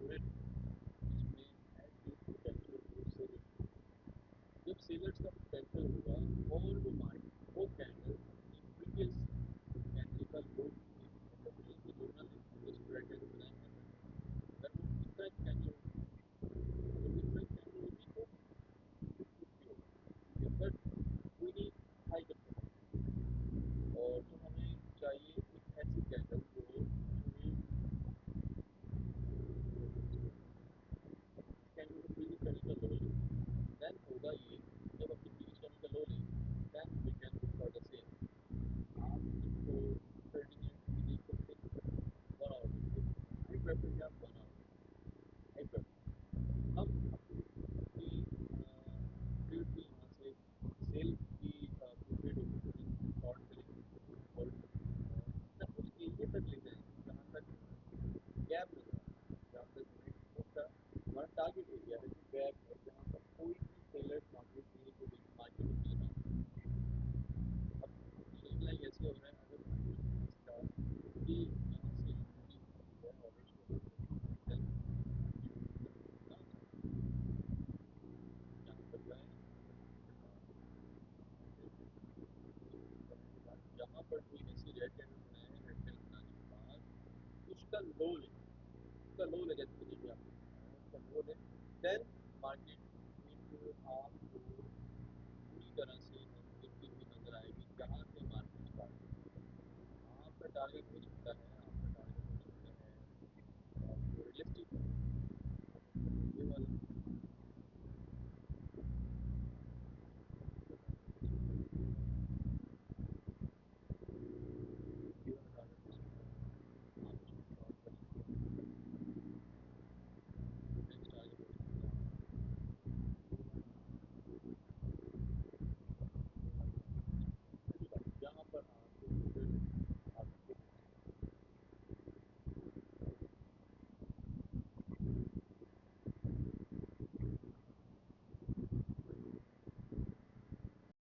Unit इसमें at least potential to sell. जब sellers का पोटेंशियल होगा और वो मार्केट वो कैंडल अपनी प्रीवियस कैंडल का लो मतलब जो ना स्ट्रेटेजी बनाया अगर वो डिफरेंट कैंडल तो डिफरेंट कैंडल होगी तो कुछ भी होगा but we need high comfortable और जो हमें चाहिए एक ऐसी कैंडल जो हमें कैंडल को प्रीवियस कैंडल का लो ले देन होगा ये जब अपनी प्रीवियस कैंडल का लो लेंगे then we can go for the sell. आप इसको 30 मिनट भी देख सकते हैं 1 आवर भी आई प्रेफर कि आप 1 आवर आई प्रेफर हम अपनी ट्रेड की यहाँ से सेल की ट्रेड होगी शॉर्ट करेंगे और तक उस एरिया तक ले जाएंगे जहाँ तक गैप नजर आता है जहाँ तक हमें उसका हमारा टारगेट एरिया है जो गैप है जहाँ पर कोई भी सेलर मार्केट नहीं को मार्केट में मिल रहा है। अब शेयर ऐसे हो रहा है अगर मार्केट इसका कि यहाँ से पूरी होती है और इसको यहाँ पर जाए यहाँ पर कोई ऐसी रेड कैंडल बनाए रेड कैंडल बनाने के बाद उसका लो ले उसका लो ले जैसे देखिए आप उसका लो ले देन मार्केट एक आपको पूरी तरह से गिरती हुई नजर आएगी जहाँ से मार्केट स्टार्ट होगी। आपका टारगेट हो सकता है